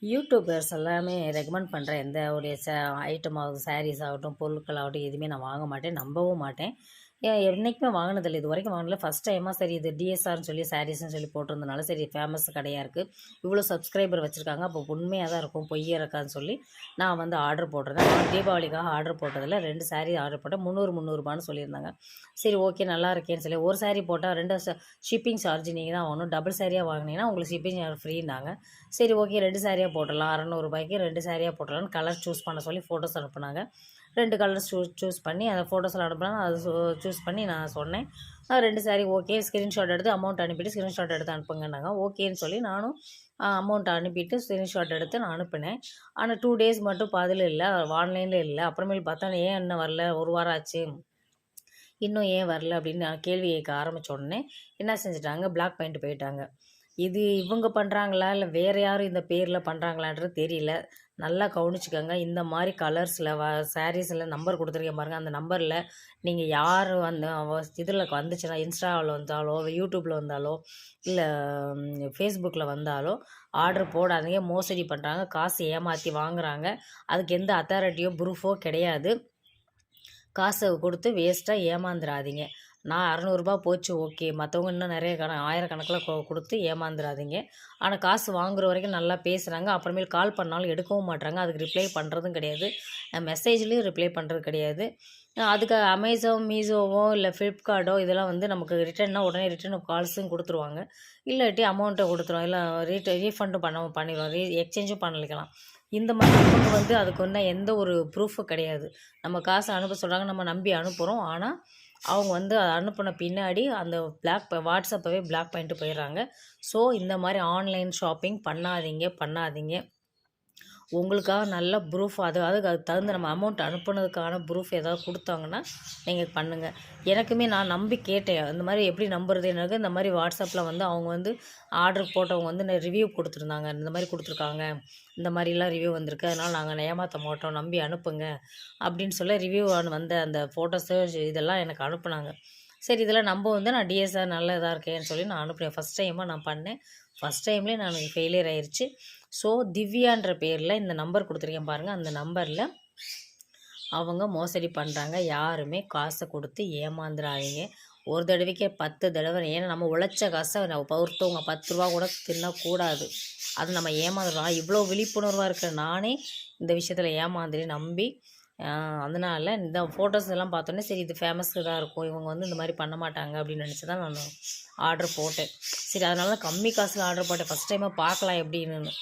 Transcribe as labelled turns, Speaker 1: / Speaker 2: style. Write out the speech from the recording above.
Speaker 1: YouTubers எல்லாமே recommend பண்ணுற எந்த ஒரு ஐட்டம் ஆகுது, சாரீஸ் ஆகட்டும், பொருட்கள் ஆகட்டும், எதுவுமே நான் வாங்க மாட்டேன், நம்பவும் மாட்டேன். என்றைக்குமே வாங்கினதில்லை, இது வரைக்கும் வாங்கினதில்ல. ஃபஸ்ட் டைமாக சரி இது டிஎஸ்ஆர்னு சொல்லி சாரீஸ்ன்னு சொல்லி போட்டிருந்தனால சரி ஃபேமஸ் கடையாக இருக்குது, இவ்வளோ சப்ஸ்கிரைபர் வச்சுருக்காங்க, அப்போ உண்மையாக தான் இருக்கும், பொய்யே இருக்கான்னு சொல்லி நான் வந்து ஆர்டர் போட்டிருந்தேன். நான் தீபாவளிக்காக ஆர்டர் போட்டதில் 2 சாரீ ஆர்டர் போட்டேன். 300 சொல்லியிருந்தாங்க. சரி ஓகே, நல்லா இருக்கேன்னு சொல்லி ஒரு சாரீ போட்டால் 2 ஷிப்பிங் சார்ஜ் நீங்கள் தான் வாங்கணும், டபுள் சாரியாக வாங்கினீங்கன்னா உங்களுக்கு ஷிப்பிங் சார்ஜ் ஃப்ரீனாங்க. சரி ஓகே, 2 சாரியாக போட்டுடலாம், 600 2 சாரியாக போட்டுடலான்னு கலர் சூஸ் பண்ண சொல்லி ஃபோட்டோஸ் அனுப்புனாங்க. 2 கலர்ஸ் சூஸ் பண்ணி அந்த ஃபோட்டோஸில் அனுப்புனாங்க. அது சூஸ் பண்ணி நான் சொன்னேன், 2 சாரீ ஓகே, ஸ்க்ரீன்ஷாட் எடுத்து அமௌண்ட் அனுப்பிட்டு ஸ்க்ரீன்ஷாட் எடுத்து அனுப்புங்கன்னாங்க. ஓகேன்னு சொல்லி நானும் அமௌண்ட் அனுப்பிட்டு ஸ்க்ரீன்ஷாட் எடுத்து நான் அனுப்பினேன். ஆனால் 2 டேஸ் மட்டும் பாதியில் இல்லை, ஆன்லைனில் இல்லை. அப்புறமேல் பார்த்தா ஏன் இன்னும் வரல, ஒரு வாரம் ஆச்சு, இன்னும் ஏன் வரல அப்படின்னு நான் கேள்வி கேட்க ஆரம்பித்த உடனே என்ன செஞ்சுட்டாங்க, பிளாக் பண்ணிட்டு போயிட்டாங்க. இது இவங்க பண்ணுறாங்களா இல்லை வேறு யாரும் இந்த பேரில் பண்ணுறாங்களான்றது தெரியல. நல்லா கவனிச்சுக்கோங்க. இந்த மாதிரி கலர்ஸில் சாரீஸில் நம்பர் கொடுத்துருக்கேன் பாருங்கள், அந்த நம்பரில் நீங்கள் யார் அந்த இதில் வந்துச்சுன்னா, இன்ஸ்டாவில் வந்தாலோ யூடியூப்பில் வந்தாலோ இல்லை ஃபேஸ்புக்கில் வந்தாலோ ஆர்டர் போடாதீங்க. மோசடி பண்ணுறாங்க, காசு ஏமாற்றி வாங்குகிறாங்க. அதுக்கு எந்த அத்தாரிட்டியோ ப்ரூஃபோ கிடையாது. காசை கொடுத்து வேஸ்ட்டாக ஏமாந்துடாதீங்க. நான் 600 போச்சு ஓகே, மற்றவங்க இன்னும் நிறைய ஆயிரக்கணக்கில் கொடுத்து ஏமாந்துடாதீங்க. ஆனால் காசு வாங்குற வரைக்கும் நல்லா பேசுகிறாங்க, அப்புறமேல் கால் பண்ணாலும் எடுக்கவும் மாட்டாங்க, அதுக்கு ரிப்ளை பண்ணுறதும் கிடையாது, மெசேஜ்லேயும் ரிப்ளை பண்ணுறது கிடையாது. அதுக்கு அமேசான், மீஷோவோ இல்லை ஃப்ளிப்கார்ட்டோ இதெல்லாம் வந்து நமக்கு ரிட்டர்ன்னா உடனே ரிட்டர்ன் கால்ஸும் கொடுத்துருவாங்க, இல்லாட்டி அமௌண்ட்டை கொடுத்துருவோம், இல்லை ரீஃபண்டும் பண்ணிடுவோம், எக்ஸ்சேஞ்சும் பண்ணிக்கலாம். இந்த மாதிரி அவங்க வந்து அதுக்கு வந்து எந்த ஒரு ப்ரூஃபும் கிடையாது. நம்ம காசு அனுப்ப சொல்கிறாங்க, நம்ம நம்பி அனுப்புகிறோம். ஆனால் அவங்க வந்து அதை அனுப்பின பின்னாடி அந்த வாட்ஸ்அப்பவே பிளாக் பண்ணிட்டு போயிடுறாங்க. ஸோ இந்த மாதிரி ஆன்லைன் ஷாப்பிங் பண்ணாதீங்க. உங்களுக்காக நல்ல ப்ரூஃப், அதுக்கு தகுந்த நம்ம அமௌண்ட் அனுப்புனதுக்கான ப்ரூஃப் ஏதாவது கொடுத்தாங்கன்னா நீங்கள் பண்ணுங்கள். எனக்குமே நான் நம்பி கேட்டேன், இந்த மாதிரி எப்படி நம்புறது, எனக்கு இந்த மாதிரி வாட்ஸ்அப்பில் வந்து அவங்க வந்து ஆர்டர் போட்டவங்க வந்து ரிவ்யூ கொடுத்துருந்தாங்க, இந்த மாதிரி கொடுத்துருக்காங்க, இந்த மாதிரிலாம் ரிவ்யூ வந்திருக்கு, அதனால் நாங்கள் ஏமாற்ற மாட்டோம், நம்பி அனுப்புங்க அப்படின்னு சொல்ல ரிவ்யூ வந்த அந்த ஃபோட்டோஸு இதெல்லாம் எனக்கு அனுப்புனாங்க. சரி இதெல்லாம் நம்ம வந்து நான் டிஎஸ்ஆர் நல்ல இதாக இருக்கேன்னு சொல்லி நான் அனுப்புனேன். ஃபஸ்ட் டைமாக நான் பண்ணேன், ஃபஸ்ட் டைம்லேயே நான் ஃபெயிலியர் ஆயிடுச்சு. ஸோ திவ்யான்ற பேரில் இந்த நம்பர் கொடுத்துருக்கேன் பாருங்கள், அந்த நம்பரில் அவங்க மோசடி பண்ணுறாங்க. யாருமே காசை கொடுத்து ஏமாந்துடாதீங்க. ஒரு தடவைக்கே 10 தடவை. ஏன்னா நம்ம உழைச்ச காசை ஒருத்தவங்க 10 ரூபா கூட தின்னக்கூடாது, அது நம்ம ஏமாந்துடலாம். இவ்வளோ விழிப்புணர்வாக இருக்கிற நானே இந்த விஷயத்தில் ஏமாந்துட்டு நம்பி, அதனால் இந்த ஃபோட்டோஸ் எல்லாம் பார்த்தோன்னே சரி இது ஃபேமஸ்க்கு தான் இருக்கும், இவங்க வந்து இந்த மாதிரி பண்ண மாட்டாங்க அப்படின்னு நினச்சி தான் நான் ஆர்டர் போட்டேன். சரி அதனால கம்மி காசில் ஆர்டர் போட்டேன், ஃபஸ்ட் டைமாக பார்க்கலாம் எப்படின்னு.